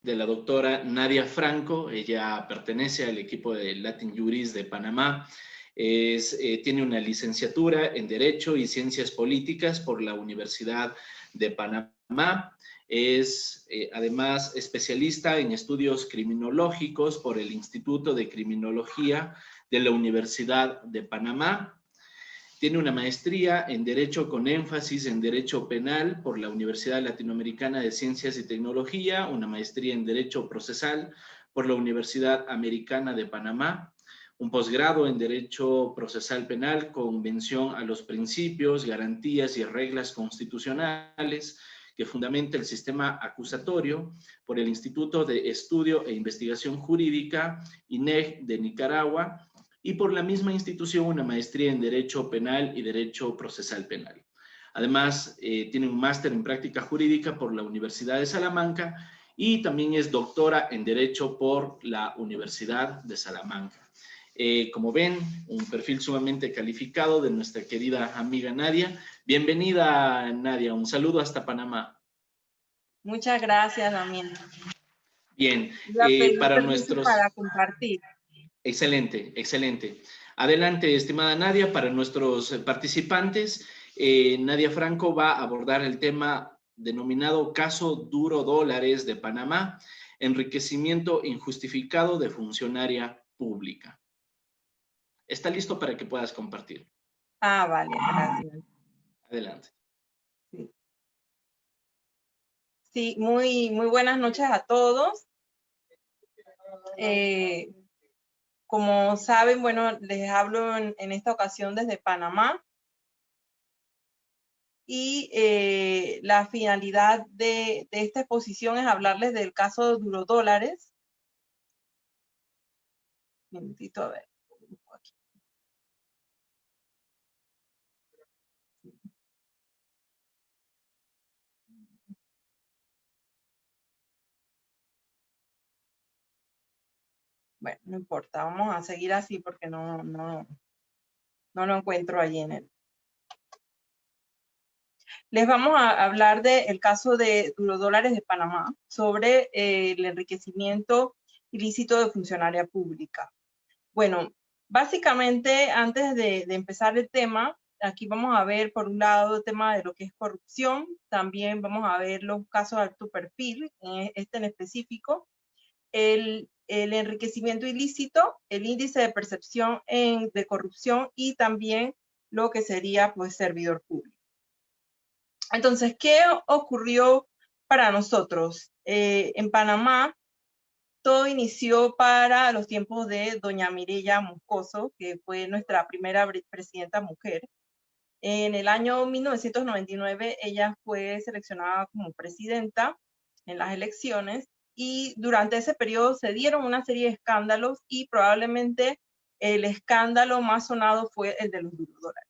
de la doctora Nadia Franco. Ella pertenece al equipo de Latin Juris de Panamá. Tiene una licenciatura en Derecho y Ciencias Políticas por la Universidad de Panamá. Es además especialista en estudios criminológicos por el Instituto de Criminología de la Universidad de Panamá. Tiene una maestría en Derecho con énfasis en Derecho Penal por la Universidad Latinoamericana de Ciencias y Tecnología, una maestría en Derecho Procesal por la Universidad Americana de Panamá, un posgrado en Derecho Procesal Penal con mención a los principios, garantías y reglas constitucionales que fundamenta el sistema acusatorio por el Instituto de Estudio e Investigación Jurídica, INEG de Nicaragua, y por la misma institución una maestría en Derecho Penal y Derecho Procesal Penal. Además, tiene un máster en Práctica Jurídica por la Universidad de Salamanca y también es doctora en Derecho por la Universidad de Salamanca. Como ven, un perfil sumamente calificado de nuestra querida amiga Nadia. Bienvenida, Nadia. Un saludo hasta Panamá. Muchas gracias, Damián. Bien, Voy a pedir para permiso nuestros... para compartir. Excelente, excelente. Adelante, estimada Nadia, para nuestros participantes. Nadia Franco va a abordar el tema denominado Caso Duro Dólares de Panamá, enriquecimiento injustificado de funcionaria pública. Está listo para que puedas compartir. Ah, vale, gracias. Adelante. Sí, muy buenas noches a todos. Como saben, bueno, les hablo en esta ocasión desde Panamá. Y la finalidad de esta exposición es hablarles del caso Duro Dólares. Un minutito, a ver. Bueno, no importa, vamos a seguir así porque no lo encuentro allí en él. Les vamos a hablar del caso de Duro Dólares de Panamá sobre el enriquecimiento ilícito de funcionaria pública. Bueno, básicamente, antes de empezar el tema, aquí vamos a ver, por un lado, el tema de lo que es corrupción. También vamos a ver los casos de alto perfil, este en específico. El enriquecimiento ilícito, el índice de percepción de corrupción y también lo que sería, pues, servidor público. Entonces, ¿qué ocurrió para nosotros? En Panamá, todo inició para los tiempos de doña Mireya Moscoso, que fue nuestra primera presidenta mujer. En el año 1999, ella fue seleccionada como presidenta en las elecciones y durante ese periodo se dieron una serie de escándalos y probablemente el escándalo más sonado fue el de los duros dólares.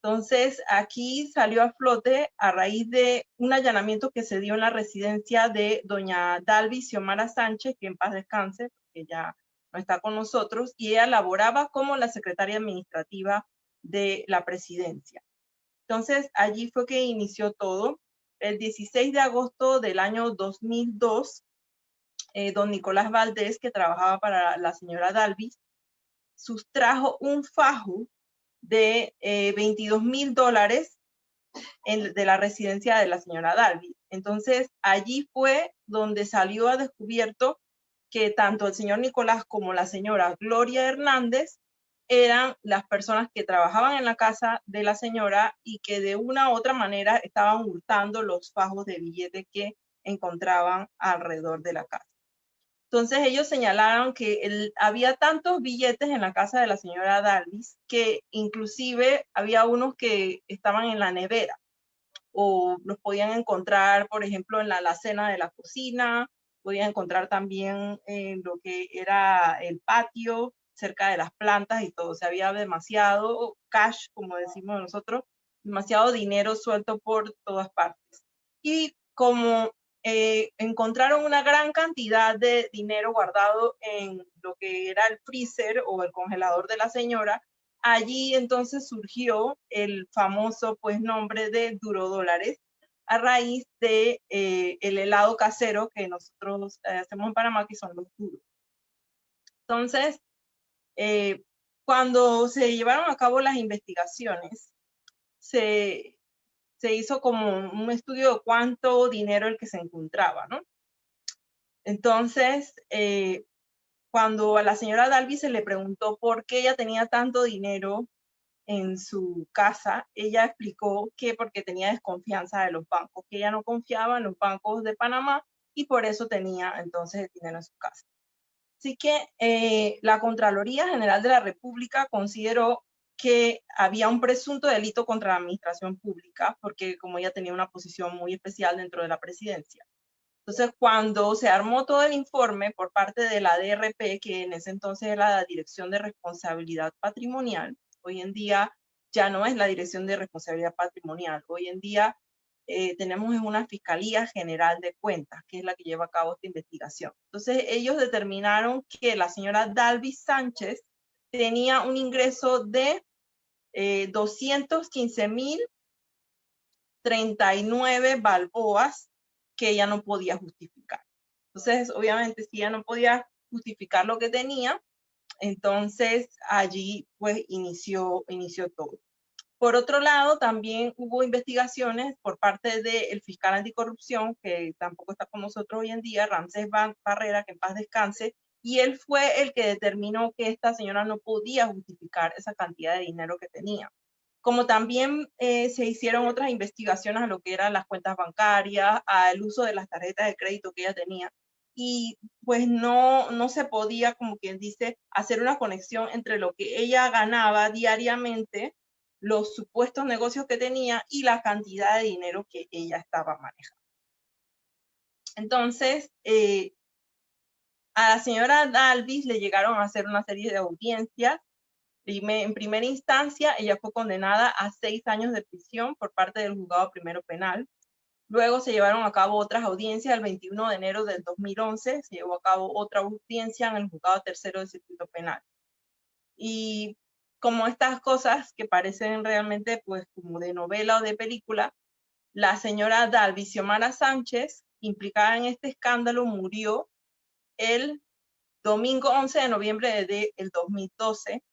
Entonces, aquí salió a flote a raíz de un allanamiento que se dio en la residencia de doña Dalvis Xiomara Sánchez, que en paz descanse, porque ya no está con nosotros, y ella laboraba como la secretaria administrativa de la presidencia. Entonces, allí fue que inició todo. El 16 de agosto del año 2002, don Nicolás Valdés, que trabajaba para la señora Dalvis, sustrajo un fajo de $22,000 de la residencia de la señora Dalvis. Entonces, allí fue donde salió a descubierto que tanto el señor Nicolás como la señora Gloria Hernández eran las personas que trabajaban en la casa de la señora y que de una u otra manera estaban hurtando los fajos de billetes que encontraban alrededor de la casa. Entonces ellos señalaron que había tantos billetes en la casa de la señora Dalvis que inclusive había unos que estaban en la nevera o los podían encontrar, por ejemplo, en la alacena de la cocina, podían encontrar también en lo que era el patio, cerca de las plantas y todo. O sea, había demasiado cash, como decimos nosotros, demasiado dinero suelto por todas partes. Y como encontraron una gran cantidad de dinero guardado en lo que era el freezer o el congelador de la señora, allí entonces surgió el famoso pues nombre de Duro Dólares. a raíz de el helado casero que nosotros hacemos en Panamá, que son los duros. Entonces, cuando se llevaron a cabo las investigaciones, se hizo como un estudio de cuánto dinero el que se encontraba, ¿no? Entonces, cuando a la señora Dalby se le preguntó por qué ella tenía tanto dinero en su casa, ella explicó que porque tenía desconfianza de los bancos, que ella no confiaba en los bancos de Panamá y por eso tenía entonces el dinero en su casa. Así que la Contraloría General de la República consideró que había un presunto delito contra la administración pública, porque como ella tenía una posición muy especial dentro de la presidencia. Entonces, cuando se armó todo el informe por parte de la DRP, que en ese entonces era la Dirección de Responsabilidad Patrimonial, hoy en día ya no es la Dirección de Responsabilidad Patrimonial, hoy en día tenemos una Fiscalía General de Cuentas, que es la que lleva a cabo esta investigación. Entonces, ellos determinaron que la señora Dalby Sánchez tenía un ingreso de 215.039 balboas que ella no podía justificar. Entonces, obviamente, si ella no podía justificar lo que tenía, entonces allí pues inició todo. Por otro lado, también hubo investigaciones por parte del fiscal anticorrupción, que tampoco está con nosotros hoy en día, Ramsés Barrera, que en paz descanse, y él fue el que determinó que esta señora no podía justificar esa cantidad de dinero que tenía. Como también se hicieron otras investigaciones a lo que eran las cuentas bancarias, al uso de las tarjetas de crédito que ella tenía. Y pues no se podía, como quien dice, hacer una conexión entre lo que ella ganaba diariamente, los supuestos negocios que tenía y la cantidad de dinero que ella estaba manejando. Entonces, a la señora Dalby le llegaron a hacer una serie de audiencias. En primera instancia, ella fue condenada a 6 años de prisión por parte del juzgado primero penal. Luego se llevaron a cabo otras audiencias. El 21 de enero del 2011 se llevó a cabo otra audiencia en el juzgado tercero del circuito penal. Y como estas cosas que parecen realmente pues como de novela o de película, la señora Dalby Xiomara Sánchez, implicada en este escándalo, murió el domingo 11 de noviembre del 2012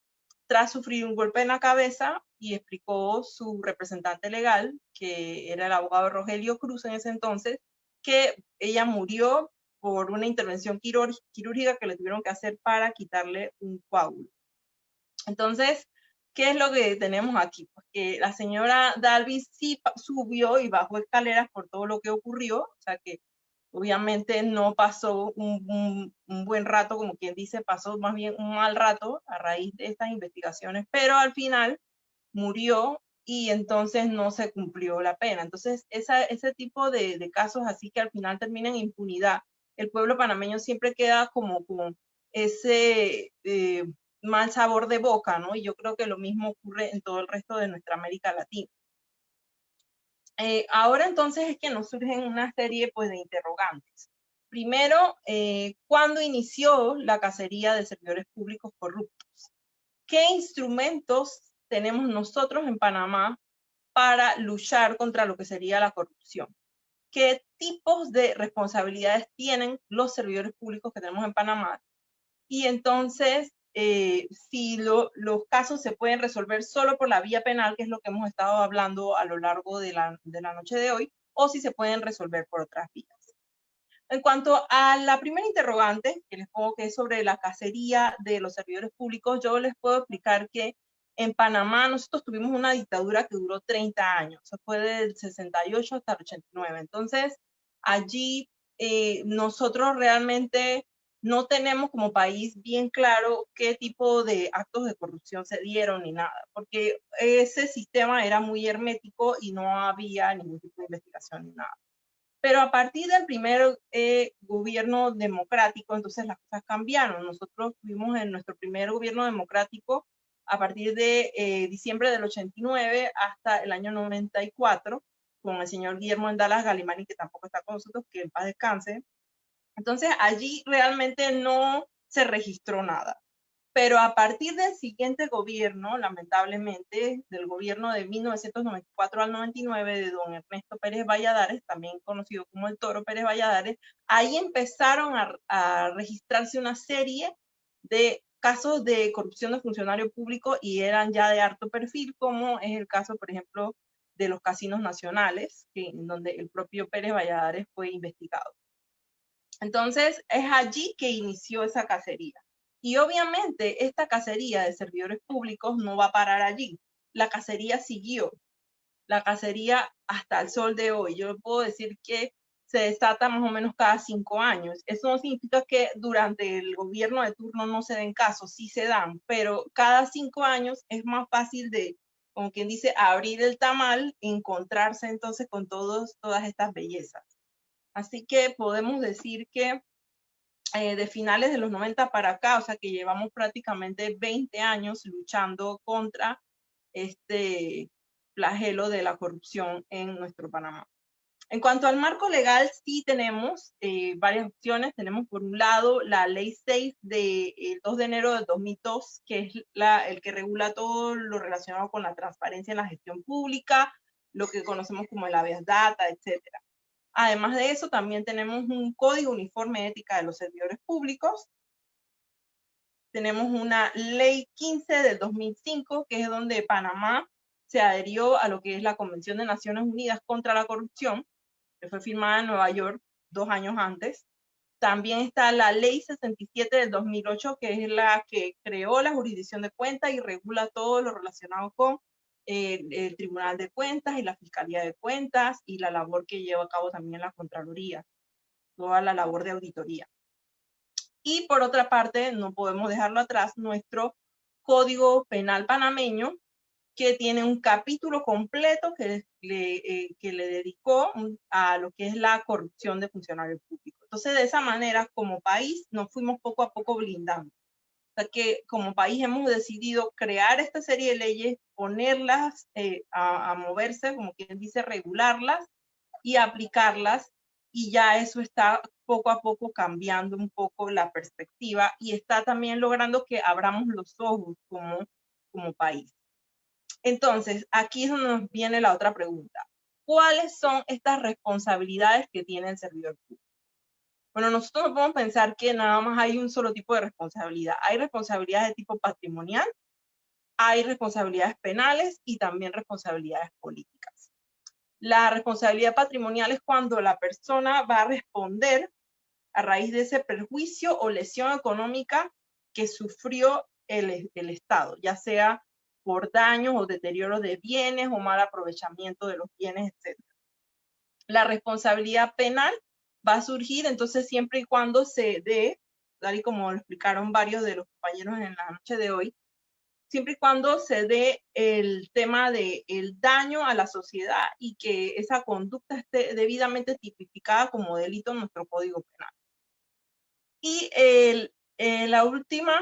tras sufrir un golpe en la cabeza, y explicó su representante legal, que era el abogado Rogelio Cruz en ese entonces, que ella murió por una intervención quirúrgica que le tuvieron que hacer para quitarle un coágulo. Entonces, ¿qué es lo que tenemos aquí? Pues que la señora Dalby sí subió y bajó escaleras por todo lo que ocurrió, o sea que obviamente no pasó un buen rato, como quien dice, pasó más bien un mal rato a raíz de estas investigaciones, pero al final murió y entonces no se cumplió la pena. Entonces, ese tipo de casos así que al final terminan en impunidad, el pueblo panameño siempre queda como con ese mal sabor de boca, ¿no? Y yo creo que lo mismo ocurre en todo el resto de nuestra América Latina. Ahora entonces es que nos surgen una serie pues, de interrogantes. Primero, ¿cuándo inició la cacería de servidores públicos corruptos? ¿Qué instrumentos tenemos nosotros en Panamá para luchar contra lo que sería la corrupción? ¿Qué tipos de responsabilidades tienen los servidores públicos que tenemos en Panamá? Y entonces, si los casos se pueden resolver solo por la vía penal, que es lo que hemos estado hablando a lo largo de la noche de hoy, o si se pueden resolver por otras vías. En cuanto a la primera interrogante, que les pongo que es sobre la cacería de los servidores públicos, yo les puedo explicar que en Panamá nosotros tuvimos una dictadura que duró 30 años, se fue del 68 hasta el 89. Entonces, allí nosotros realmente no tenemos como país bien claro qué tipo de actos de corrupción se dieron ni nada, porque ese sistema era muy hermético y no había ningún tipo de investigación ni nada. Pero a partir del primer gobierno democrático, entonces las cosas cambiaron. Nosotros tuvimos en nuestro primer gobierno democrático a partir de diciembre del 89 hasta el año 94, con el señor Guillermo Endalas Galimani, que tampoco está con nosotros, que en paz descanse. Entonces allí realmente no se registró nada. Pero a partir del siguiente gobierno, lamentablemente, del gobierno de 1994 al 99 de don Ernesto Pérez Valladares, también conocido como el Toro Pérez Valladares, ahí empezaron a registrarse una serie de casos de corrupción de funcionario público y eran ya de alto perfil, como es el caso, por ejemplo, de los casinos nacionales, en donde el propio Pérez Valladares fue investigado. Entonces, es allí que inició esa cacería. Y obviamente esta cacería de servidores públicos no va a parar allí. La cacería siguió. La cacería hasta el sol de hoy. Yo puedo decir que se desata más o menos cada 5 años. Eso no significa que durante el gobierno de turno no se den casos, sí se dan, pero cada 5 años es más fácil de, como quien dice, abrir el tamal, encontrarse entonces con todas estas bellezas. Así que podemos decir que de finales de los 90 para acá, o sea que llevamos prácticamente 20 años luchando contra este flagelo de la corrupción en nuestro Panamá. En cuanto al marco legal, sí tenemos varias opciones. Tenemos por un lado la Ley 6 del 2 de enero del 2002, que es el que regula todo lo relacionado con la transparencia en la gestión pública, lo que conocemos como el habeas data, etcétera. Además de eso, también tenemos un Código Uniforme de Ética de los Servidores Públicos. Tenemos una Ley 15 del 2005, que es donde Panamá se adherió a lo que es la Convención de Naciones Unidas contra la Corrupción, que fue firmada en Nueva York 2 años antes. También está la Ley 67 del 2008, que es la que creó la jurisdicción de cuentas y regula todo lo relacionado con el Tribunal de Cuentas y la Fiscalía de Cuentas y la labor que lleva a cabo también la Contraloría, toda la labor de auditoría. Y por otra parte, no podemos dejarlo atrás, nuestro Código Penal panameño, que tiene un capítulo completo que le dedicó a lo que es la corrupción de funcionarios públicos. Entonces, de esa manera, como país, nos fuimos poco a poco blindando. O sea que como país hemos decidido crear esta serie de leyes, ponerlas a moverse, como quien dice, regularlas y aplicarlas, y ya eso está poco a poco cambiando un poco la perspectiva y está también logrando que abramos los ojos como país. Entonces, aquí es donde nos viene la otra pregunta. ¿Cuáles son estas responsabilidades que tiene el servidor público? Bueno, nosotros no podemos pensar que nada más hay un solo tipo de responsabilidad. Hay responsabilidades de tipo patrimonial, hay responsabilidades penales y también responsabilidades políticas. La responsabilidad patrimonial es cuando la persona va a responder a raíz de ese perjuicio o lesión económica que sufrió el Estado, ya sea por daños o deterioro de bienes o mal aprovechamiento de los bienes, etc. La responsabilidad penal va a surgir entonces siempre y cuando se dé, tal y como lo explicaron varios de los compañeros en la noche de hoy, siempre y cuando se dé el tema del daño a la sociedad y que esa conducta esté debidamente tipificada como delito en nuestro Código Penal. Y la última,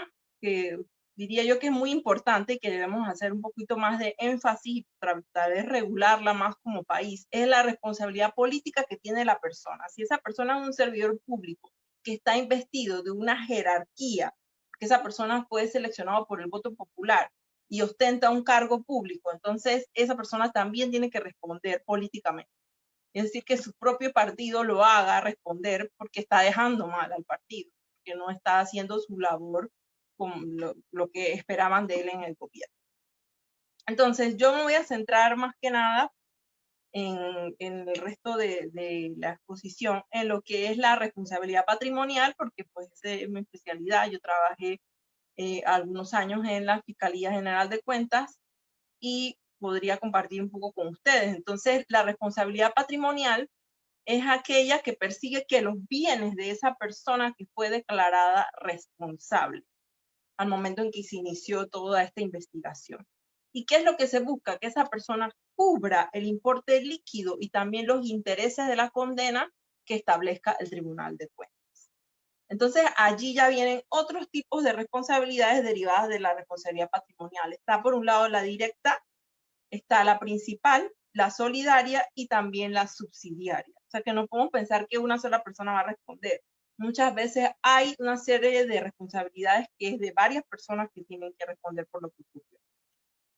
que diría yo que es muy importante y que debemos hacer un poquito más de énfasis y tratar de regularla más como país, es la responsabilidad política que tiene la persona. Si esa persona es un servidor público que está investido de una jerarquía, que esa persona fue seleccionada por el voto popular y ostenta un cargo público, entonces esa persona también tiene que responder políticamente. Es decir, que su propio partido lo haga responder porque está dejando mal al partido, porque no está haciendo su labor con lo que esperaban de él en el gobierno. Entonces, yo me voy a centrar más que nada en el resto de la exposición, en lo que es la responsabilidad patrimonial, porque pues es mi especialidad. Yo trabajé algunos años en la Fiscalía General de Cuentas y podría compartir un poco con ustedes. Entonces, la responsabilidad patrimonial es aquella que persigue que los bienes de esa persona que fue declarada responsable al momento en que se inició toda esta investigación. ¿Y qué es lo que se busca? Que esa persona cubra el importe líquido y también los intereses de la condena que establezca el Tribunal de Cuentas. Entonces, allí ya vienen otros tipos de responsabilidades derivadas de la responsabilidad patrimonial. Está por un lado la directa, está la principal, la solidaria y también la subsidiaria. O sea que no podemos pensar que una sola persona va a responder. muchas veces hay una serie de responsabilidades que es de varias personas que tienen que responder por lo que ocurrió.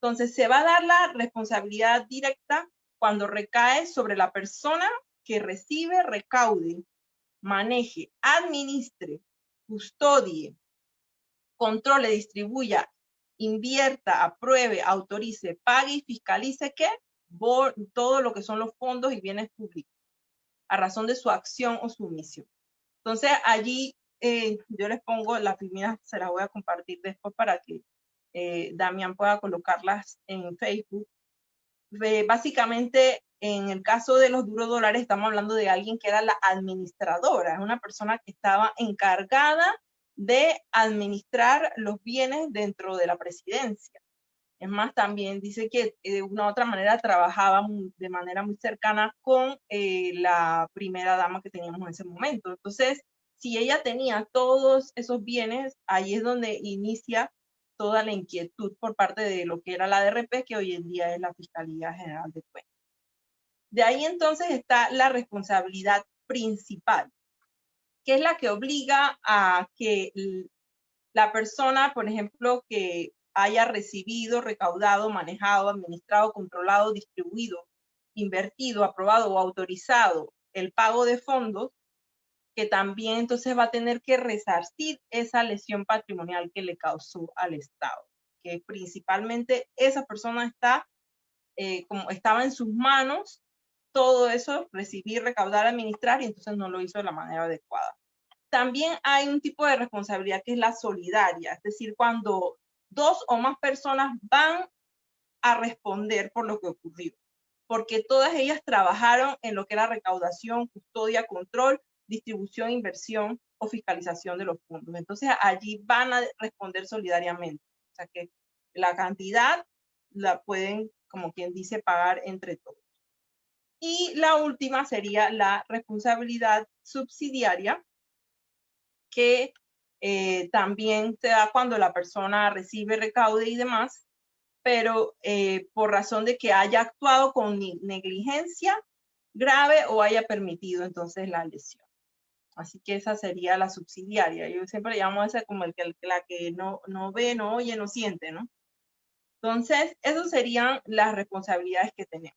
Entonces, se va a dar la responsabilidad directa cuando recae sobre la persona que recibe, recaude, maneje, administre, custodie, controle, distribuya, invierta, apruebe, autorice, pague y fiscalice ¿qué? Todo lo que son los fondos y bienes públicos, a razón de su acción o su omisión. Entonces, allí yo les pongo las primeras, se las voy a compartir después para que Damián pueda colocarlas en Facebook. Básicamente, en el caso de los duros dólares, estamos hablando de alguien que era la administradora, es una persona que estaba encargada de administrar los bienes dentro de la presidencia. Es más, también dice que de una u otra manera trabajaba de manera muy cercana con la primera dama que teníamos en ese momento. Entonces, si ella tenía todos esos bienes, ahí es donde inicia toda la inquietud por parte de lo que era la ADRP, que hoy en día es la Fiscalía General de Cuentas. De ahí entonces está la responsabilidad principal, que es la que obliga a que la persona, por ejemplo, que haya recibido, recaudado, manejado, administrado, controlado, distribuido, invertido, aprobado o autorizado el pago de fondos, que también entonces va a tener que resarcir esa lesión patrimonial que le causó al Estado, que principalmente esa persona está, como estaba en sus manos, todo eso, recibir, recaudar, administrar, y entonces no lo hizo de la manera adecuada. También hay un tipo de responsabilidad que es la solidaria, es decir, cuando dos o más personas van a responder por lo que ocurrió, porque todas ellas trabajaron en lo que era recaudación, custodia, control, distribución, inversión o fiscalización de los fondos. Entonces allí van a responder solidariamente, o sea que la cantidad la pueden, como quien dice, pagar entre todos. Y la última sería la responsabilidad subsidiaria, que también se da cuando la persona recibe recaude y demás, pero por razón de que haya actuado con negligencia grave o haya permitido entonces la lesión. Así que esa sería la subsidiaria. Yo siempre llamo a esa como la que no ve, no oye, no siente, ¿no? Entonces, esas serían las responsabilidades que tenemos.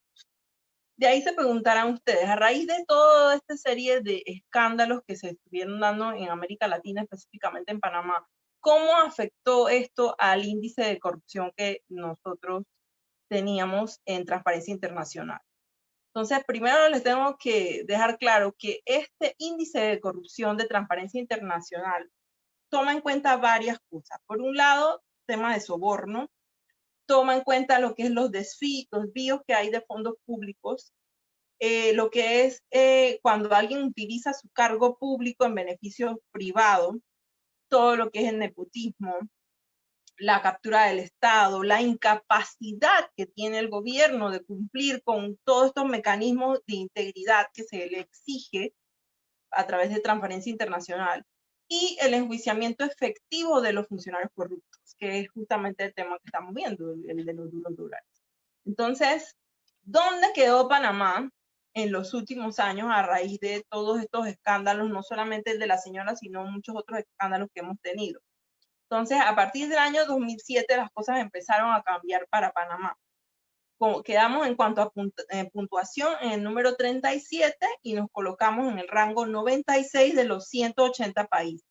De ahí se preguntarán ustedes, a raíz de toda esta serie de escándalos que se estuvieron dando en América Latina, específicamente en Panamá, ¿cómo afectó esto al índice de corrupción que nosotros teníamos en Transparencia Internacional? Entonces, primero les tengo que dejar claro que este índice de corrupción de Transparencia Internacional toma en cuenta varias cosas. Por un lado, temas de soborno, toma en cuenta lo que es los desvíos que hay de fondos públicos, lo que es cuando alguien utiliza su cargo público en beneficio privado, todo lo que es el nepotismo, la captura del Estado, la incapacidad que tiene el gobierno de cumplir con todos estos mecanismos de integridad que se le exige a través de Transparencia Internacional, y el enjuiciamiento efectivo de los funcionarios corruptos, que es justamente el tema que estamos viendo, el de los duros dólares. Entonces, ¿dónde quedó Panamá en los últimos años a raíz de todos estos escándalos, no solamente el de la señora, sino muchos otros escándalos que hemos tenido? Entonces, a partir del año 2007, las cosas empezaron a cambiar para Panamá. Quedamos en cuanto a puntuación en el número 37 y nos colocamos en el rango 96 de los 180 países,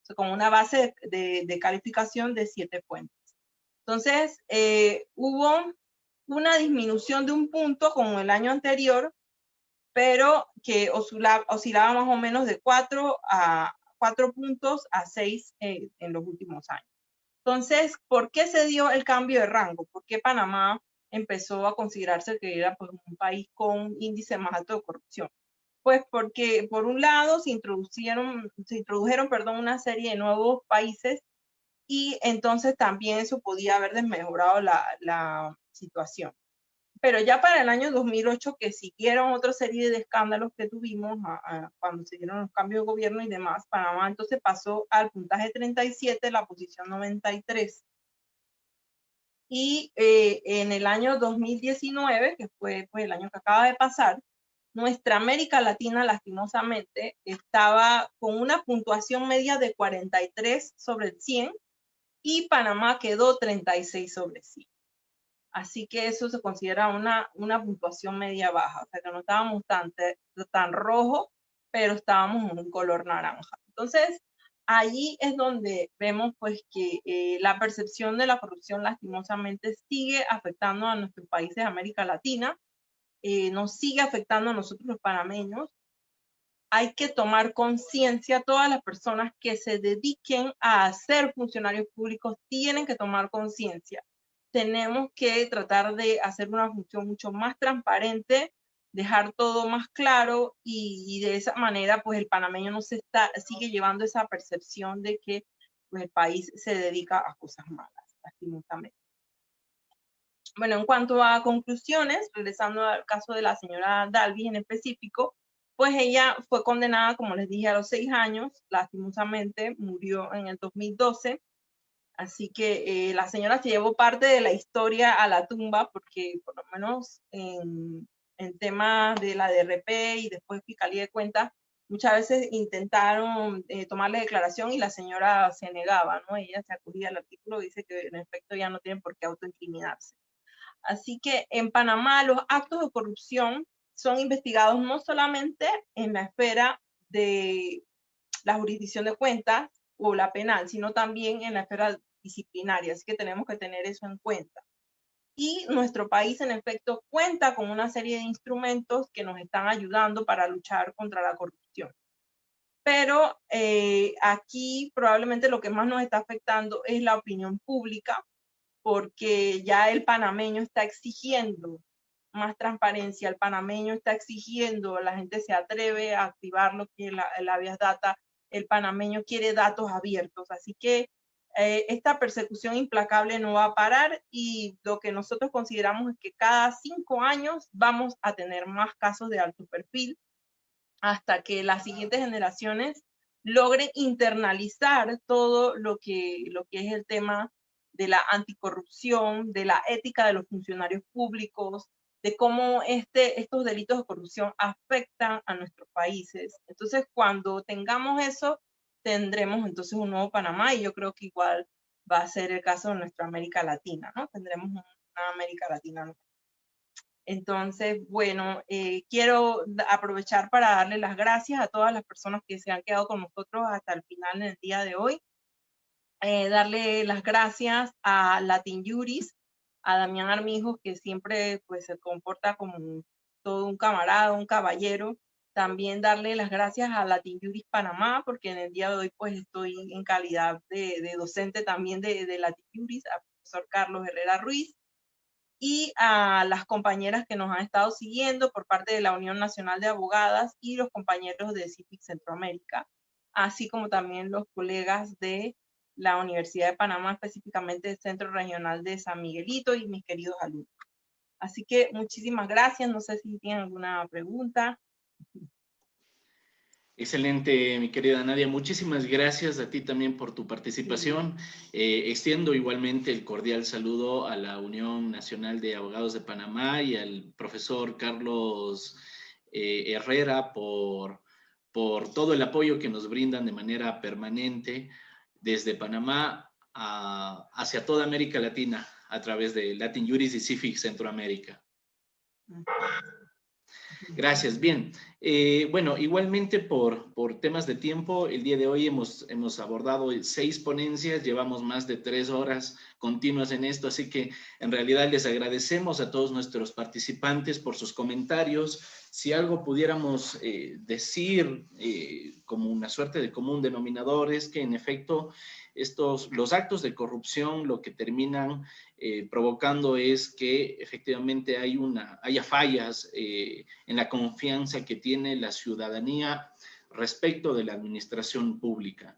o sea, con una base de calificación de 7 fuentes. Entonces, hubo una disminución de un punto con el año anterior, pero que oscilaba más o menos de 4 puntos a 6 en los últimos años. Entonces, ¿por qué se dio el cambio de rango? ¿Por qué Panamá empezó a considerarse que era pues, un país con índice más alto de corrupción? Pues porque, por un lado, se introdujeron una serie de nuevos países, y entonces también eso podía haber desmejorado la situación. Pero ya para el año 2008, que siguieron otra serie de escándalos que tuvimos cuando se dieron los cambios de gobierno y demás, Panamá entonces pasó al puntaje 37, la posición 93. Y en el año 2019, que fue pues, el año que acaba de pasar, Nuestra América Latina, lastimosamente, estaba con una puntuación media de 43 sobre 100 y Panamá quedó 36 sobre 100. Así que eso se considera una puntuación media baja, o sea que no estábamos tan rojo, pero estábamos en un color naranja. Entonces, allí es donde vemos pues que la percepción de la corrupción lastimosamente sigue afectando a nuestros países de América Latina, nos sigue afectando a nosotros los panameños. Hay que tomar conciencia, todas las personas que se dediquen a ser funcionarios públicos tienen que tomar conciencia. Tenemos que tratar de hacer una función mucho más transparente, dejar todo más claro y de esa manera pues el panameño no sigue llevando esa percepción de que pues, el país se dedica a cosas malas, lastimosamente. Bueno, en cuanto a conclusiones, regresando al caso de la señora Dalvis en específico, pues ella fue condenada, como les dije, a los 6 años, lastimosamente murió en el 2012, así que la señora se llevó parte de la historia a la tumba, porque por lo menos en temas de la DRP y después Fiscalía de Cuentas, muchas veces intentaron tomarle declaración y la señora se negaba, ¿no? Ella se acudía al artículo y dice que en efecto ya no tienen por qué autoincriminarse. Así que en Panamá los actos de corrupción son investigados no solamente en la esfera de la jurisdicción de cuentas o la penal, sino también en la esfera disciplinaria. Así que tenemos que tener eso en cuenta. Y nuestro país, en efecto, cuenta con una serie de instrumentos que nos están ayudando para luchar contra la corrupción. Pero aquí probablemente lo que más nos está afectando es la opinión pública, porque ya el panameño está exigiendo más transparencia, el panameño está exigiendo, la gente se atreve a activar lo que es el habeas data, el panameño quiere datos abiertos, así que esta persecución implacable no va a parar y lo que nosotros consideramos es que cada 5 años vamos a tener más casos de alto perfil hasta que las siguientes generaciones logren internalizar todo lo que es el tema de la anticorrupción, de la ética de los funcionarios públicos, de cómo estos delitos de corrupción afectan a nuestros países. Entonces, cuando tengamos eso, tendremos entonces un nuevo Panamá y yo creo que igual va a ser el caso de nuestra América Latina, ¿no? Tendremos una América Latina nueva. Entonces, bueno, quiero aprovechar para darle las gracias a todas las personas que se han quedado con nosotros hasta el final en el día de hoy. Darle las gracias a Latin Juris, a Damián Armijos, que siempre pues, se comporta como todo un camarada, un caballero. También darle las gracias a Latin Juris Panamá, porque en el día de hoy pues estoy en calidad de docente también de Latin Juris, al profesor Carlos Herrera Ruiz, y a las compañeras que nos han estado siguiendo por parte de la Unión Nacional de Abogadas y los compañeros de CIFIC Centroamérica, así como también los colegas de la Universidad de Panamá, específicamente del Centro Regional de San Miguelito y mis queridos alumnos. Así que muchísimas gracias. No sé si tienen alguna pregunta. Excelente, mi querida Nadia. Muchísimas gracias a ti también por tu participación. Extiendo igualmente el cordial saludo a la Unión Nacional de Abogados de Panamá y al profesor Carlos Herrera por todo el apoyo que nos brindan de manera permanente desde Panamá hacia toda América Latina a través de Latin Juris y CIFIC Centroamérica. Gracias, bien. Bueno, igualmente por temas de tiempo, el día de hoy hemos abordado 6 ponencias, llevamos más de 3 horas continuas en esto, así que en realidad les agradecemos a todos nuestros participantes por sus comentarios. Si algo pudiéramos decir como una suerte de común denominador es que en efecto los actos de corrupción lo que terminan provocando es que efectivamente haya fallas en la confianza que tiene la ciudadanía respecto de la administración pública.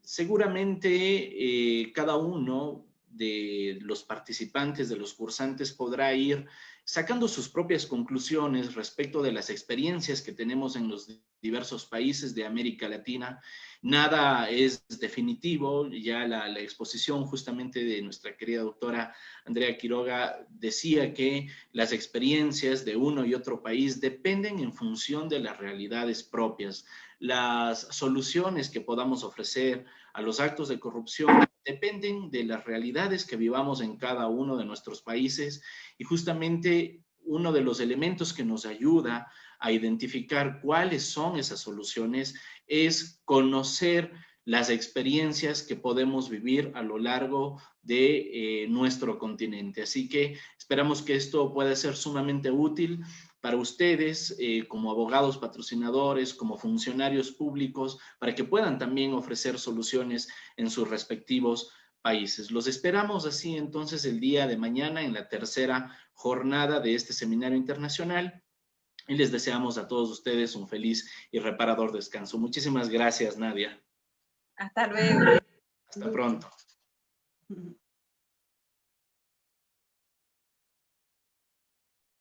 Seguramente cada uno de los participantes, de los cursantes, podrá ir sacando sus propias conclusiones respecto de las experiencias que tenemos en los diversos países de América Latina. Nada es definitivo, ya la exposición justamente de nuestra querida doctora Andrea Quiroga decía que las experiencias de uno y otro país dependen en función de las realidades propias. Las soluciones que podamos ofrecer a los actos de corrupción dependen de las realidades que vivamos en cada uno de nuestros países, y justamente uno de los elementos que nos ayuda a identificar cuáles son esas soluciones es conocer las experiencias que podemos vivir a lo largo de nuestro continente. Así que esperamos que esto pueda ser sumamente útil para ustedes como abogados patrocinadores, como funcionarios públicos, para que puedan también ofrecer soluciones en sus respectivos países. Los esperamos así entonces el día de mañana en la tercera jornada de este seminario internacional, y les deseamos a todos ustedes un feliz y reparador descanso. Muchísimas gracias, Nadia. Hasta luego. Hasta pronto.